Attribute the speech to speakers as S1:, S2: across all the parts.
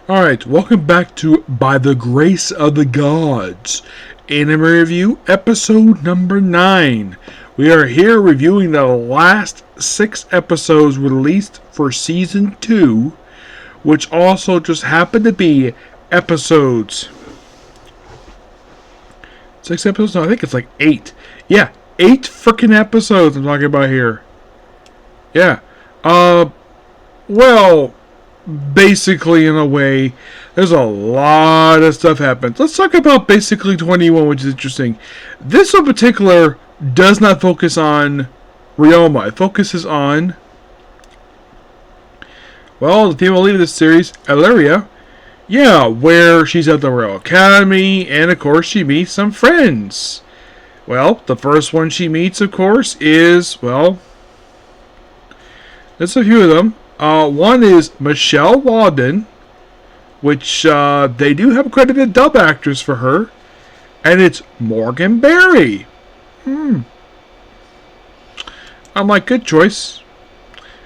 S1: Alright, welcome back to By the Grace of the Gods, Anime Review, episode number 9. We are here reviewing the last 6 episodes released for season 2, which also just happened to be episodes. 6 episodes? No, I think it's like 8. Yeah, 8 freaking episodes I'm talking about here. Yeah. Well, basically, in a way, there's a lot of stuff happens. Let's talk about basically 21, which is interesting. This in particular does not focus on Ryoma. It focuses on, well, the female lead of this series, Elaria. Yeah, where she's at the Royal Academy, and of course she meets some friends. Well, the first one she meets, of course, is, well, there's a few of them. One is Michelle Walden, which they do have a credited dub actress for her, and it's Morgan Berry. I'm like, good choice.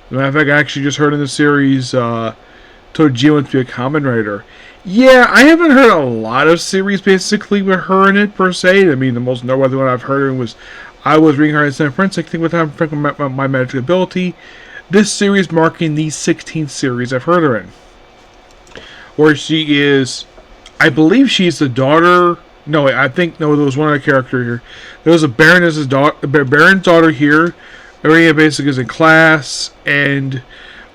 S1: As a matter of fact, I actually just heard in the series Toji wants to be a common writer. Yeah, I haven't heard a lot of series basically with her in it per se. I mean, the most noteworthy one I've heard was I Was Reading Her in San Francisco. I think with time from my magic ability. This series marking the 16th series I've heard her in. Where she is, I believe she's the daughter. No, there was one other character here. There was a Baron's daughter here. Maria basically is in class, and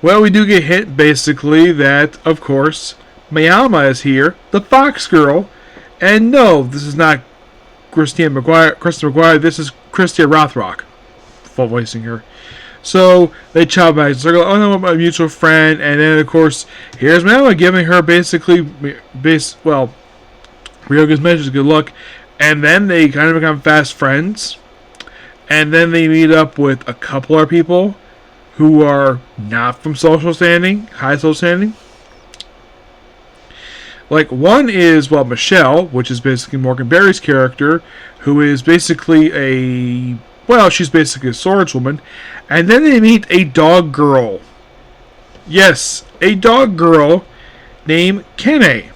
S1: well, we do get hit basically that, of course, Mayama is here, the Fox girl, and no, this is not Kristen McGuire. This is Christia Rothrock, full voicing her. So they chop back in circle. Oh no, my mutual friend, and then of course here's Mama giving her basically Ryoga's message, good luck, and then they kind of become fast friends, and then they meet up with a couple of people who are not from high social standing. Like one is Michelle, which is basically Morgan Berry's character, who is basically she's basically a swordswoman. And then they meet a dog girl. Yes, a dog girl named Kanan.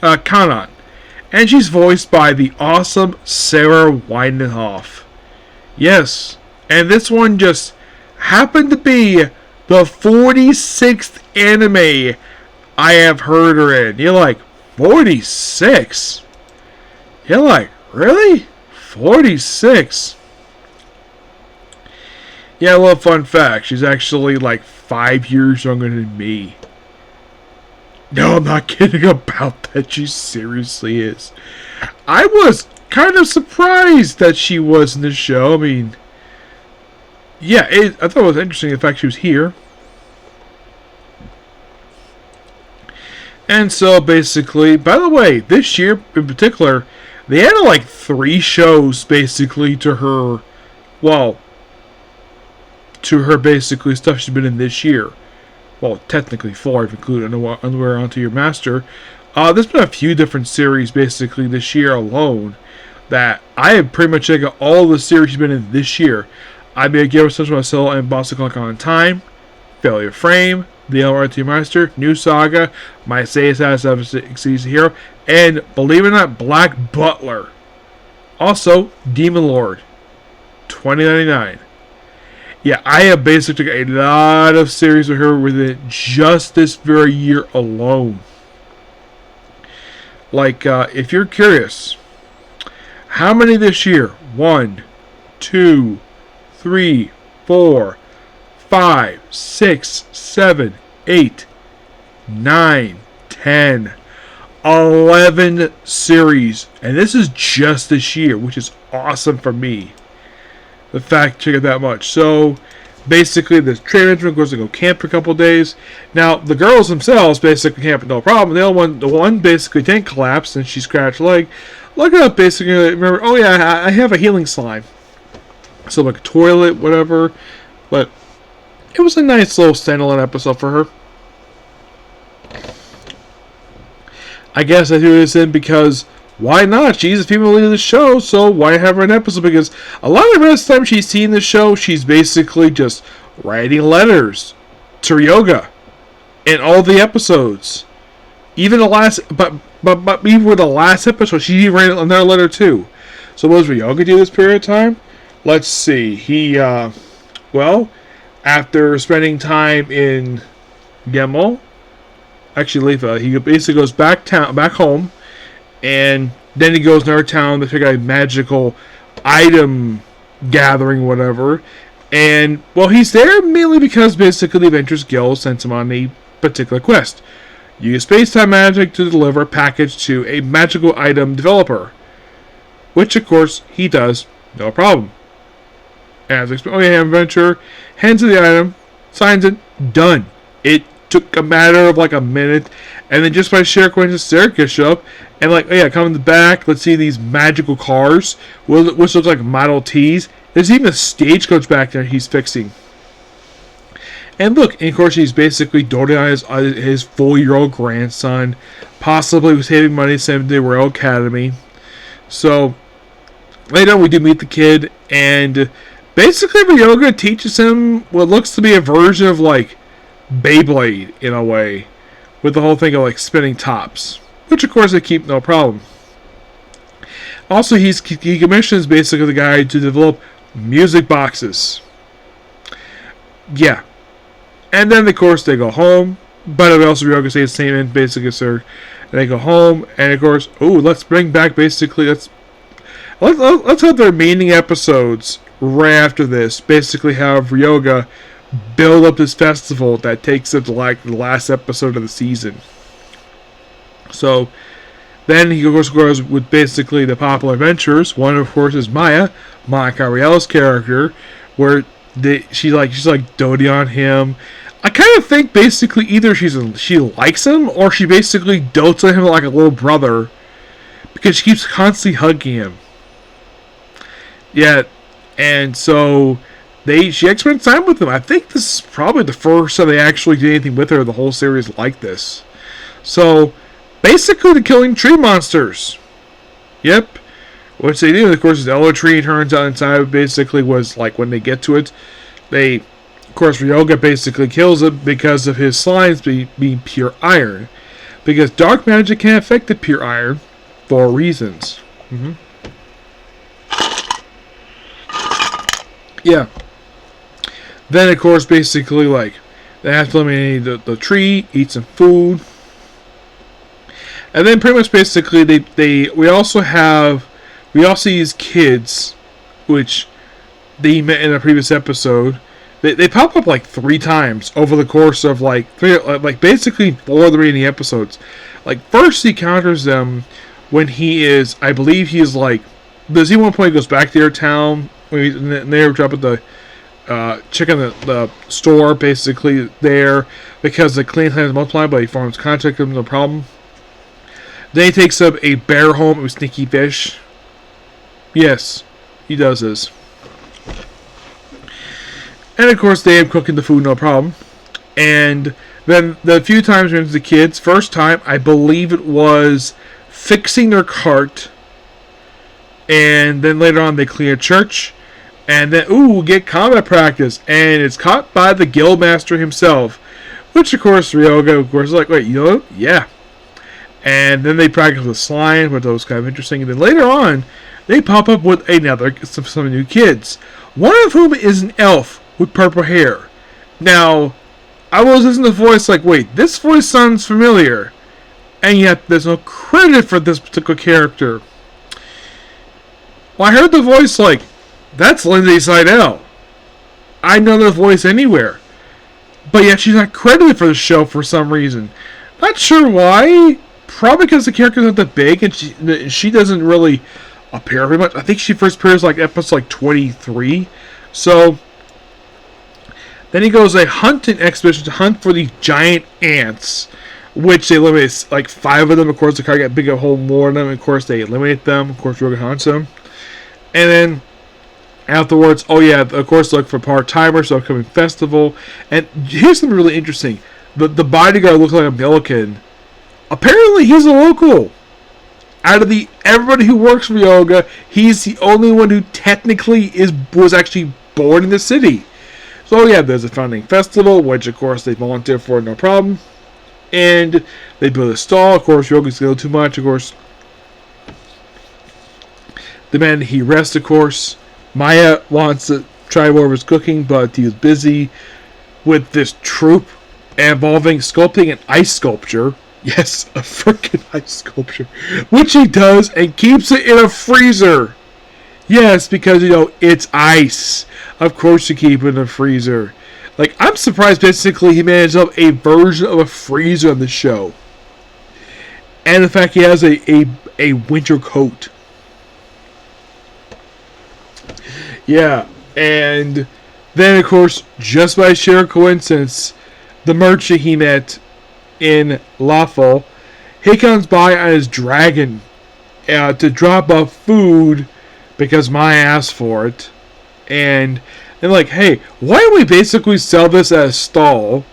S1: And she's voiced by the awesome Sarah Weidenhoff. Yes, and this one just happened to be the 46th anime I have heard her in. You're like, 46? You're like, really? 46? Yeah, a little fun fact. She's actually like 5 years younger than me. No, I'm not kidding about that. She seriously is. I was kind of surprised that she was in the show. I mean, yeah, I thought it was interesting the fact she was here. And so basically, by the way, this year in particular, they added like 3 shows basically to her, basically stuff she's been in this year. Well, technically 4 if you include Underwear Onto Your Master. There's been a few different series basically this year alone that I have pretty much checked out all the series she's been in this year. I may give her such myself and Boss Clock on Time, Failure Frame, The Underwear Onto Your Master, New Saga, My Say Status of Exceeds the Hero, and believe it or not, Black Butler. Also, Demon Lord, 2099. Yeah, I have basically a lot of series with her within just this very year alone. Like, if you're curious, how many this year? 1, 2, 3, 4, 5, 6, 7, 8, 9, 10, 11 series. And this is just this year, which is awesome for me. The fact check it that much. So basically the trainer goes to go camp for a couple days. Now the girls themselves basically camp no problem. The one basically tank collapsed and she scratched her leg. Look it up basically. Remember, oh yeah, I have a healing slime. So like a toilet, whatever. But it was a nice little standalone episode for her. I guess I threw this in because why not? She's a female lead of the show, so why have her in an episode? Because a lot of the rest of the time she's seen the show, she's basically just writing letters to Ryoga in all the episodes. Even the last, but even with the last episode, she ran another letter too. So what does Ryoga do this period of time? Let's see. He, well, after spending time in Gemo, actually, he basically goes back home, and then he goes to another town to pick out a magical item gathering, whatever. And, well, he's there mainly because basically the Adventures Guild sent him on a particular quest. Use space-time magic to deliver a package to a magical item developer. Which, of course, he does, no problem. As adventure, hands the item, signs it, done. It took a matter of like a minute, and then just by sheer coincidence, Sarah could show up, and like, oh yeah, come in the back, let's see these magical cars, which looks like Model Ts. There's even a stagecoach back there he's fixing. And look, and of course he's basically doting on his 4-year-old grandson, possibly was saving money to send him to the Royal Academy. So, later on we do meet the kid, and basically Ryoga teaches him what looks to be a version of like Beyblade in a way, with the whole thing of like spinning tops, which of course they keep no problem. Also, he commissions basically the guy to develop music boxes. Yeah. And then, of course, they go home. But also, Ryoga says the same in basically, sir. And they go home, and of course, let's bring back basically, let's have the remaining episodes right after this. Basically, have Ryoga build up this festival that takes up to like the last episode of the season. So, then he goes with basically the popular adventures. One, of course, is Maya Kaoriel's character, where she's like doting on him. I kind of think basically either she likes him or she basically dotes on him like a little brother, because she keeps constantly hugging him. Yeah, and so she spends time with him. I think this is probably the first time they actually did anything with her the whole series like this. So basically, the killing tree monsters. Yep. Which they do, of course, is the Elo tree turns out inside basically was like when they get to it, of course, Ryoga basically kills it because of his slimes being pure iron. Because dark magic can affect the pure iron for reasons. Yeah. Then, of course, basically, like, they have to eliminate the tree, eat some food. And then pretty much basically we also see these kids, which they met in a previous episode. They pop up like 3 times over the course of like basically 4 of the remaining episodes. Like first he encounters them when I believe he's like, there's even one point he goes back to their town when they drop at the checking the store basically there because the clean has multiplied, but he forms contact with them, no problem. Then he takes up a bear home with sneaky fish. Yes, he does this. And of course they have cooking the food, no problem. And then the few times we went to the kids, first time I believe it was fixing their cart. And then later on they clean a church. And then, get combat practice. And it's caught by the guildmaster himself. Which of course Ryoga, of course, is like, wait, you know what? Yeah. And then they practice with slime, which was kind of interesting. And then later on, they pop up with some new kids. One of whom is an elf with purple hair. Now, I was listening to the voice like, wait, this voice sounds familiar. And yet, there's no credit for this particular character. Well, I heard the voice like, that's Lindsay Seidel. I know the voice anywhere. But yet, she's not credited for the show for some reason. Not sure why. Probably because the character's not that big and she doesn't really appear very much. I think she first appears like episode like 23. So then he goes a hunting expedition to hunt for these giant ants, which they eliminate like 5 of them. Of course, the car got big, a whole more of them. Of course, they eliminate them. Of course, Ryoga hunts them, and then afterwards, of course, look for part-timers, so upcoming festival. And here's something really interesting: the bodyguard looks like a Milliken. Apparently, he's a local. Out of everybody who works for Ryoga, he's the only one who technically was actually born in the city. So there's a founding festival, which of course they volunteer for, no problem. And they build a stall. Of course, Ryoga's a little too much. Of course, demanded he rest. Of course, Maya wants to try more of his cooking, but he was busy with this troupe involving sculpting an ice sculpture. Yes, a freaking ice sculpture, which he does and keeps it in a freezer. Yes, because it's ice. Of course, you keep it in a freezer. Like, I'm surprised basically he managed up a version of a freezer on the show. And the fact he has a winter coat. Yeah, and then of course, just by sheer coincidence, the merchant he met in Lawful, he comes by on his dragon to drop off food because Maya asked for it. And they're like, hey, why don't we basically sell this at a stall?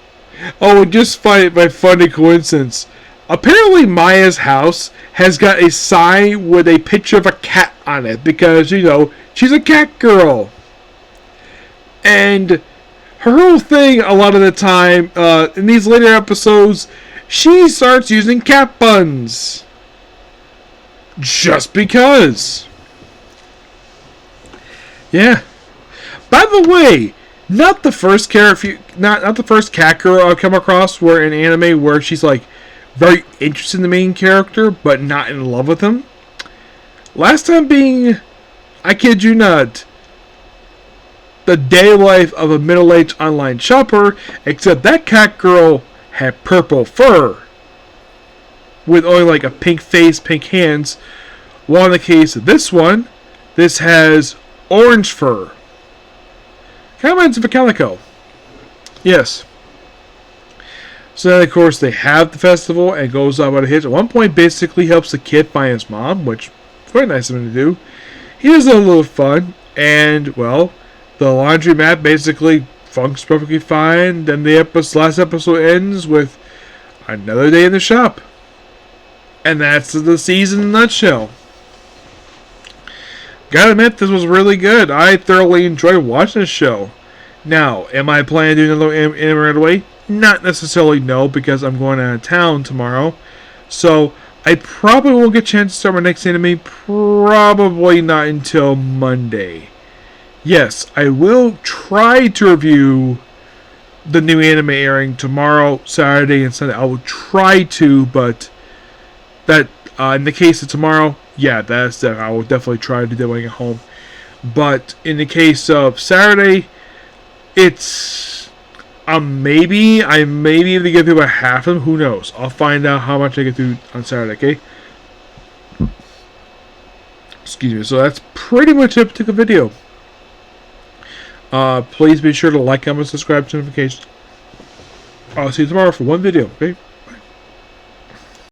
S1: Oh, and just by funny coincidence, apparently Maya's house has got a sign with a picture of a cat on it because, she's a cat girl. And her whole thing, a lot of the time, in these later episodes, she starts using cat buns. Just because. Yeah. By the way, not the first not the first cat girl I've come across where in anime where she's like very interested in the main character but not in love with him. Last time being, I kid you not, the day life of a middle-aged online shopper, except that cat girl had purple fur with only like a pink face, pink hands. While in the case of this one, this has orange fur. Kind of reminds of a calico. Yes. So then, of course, they have the festival and goes off on a hitch. At one point, basically helps the kid find his mom, which is very nice of him to do. He does a little fun, and, well, the laundromat basically functions perfectly fine. Then the last episode ends with another day in the shop. And that's the season in a nutshell. Gotta admit, this was really good. I thoroughly enjoyed watching this show. Now, am I planning to do another anime right away? Not necessarily, no, because I'm going out of town tomorrow. So, I probably won't get a chance to start my next anime. Probably not until Monday. Yes, I will try to review the new anime airing tomorrow, Saturday, and Sunday. I will try to, but that in the case of tomorrow, yeah, that's that. I will definitely try to do it when I get home. But in the case of Saturday, it's maybe I may be able to get through about half of them. Who knows? I'll find out how much I get through on Saturday. Okay. Excuse me. So that's pretty much it for the video. Please be sure to like, comment, subscribe, to notifications. I'll see you tomorrow for one video. Okay.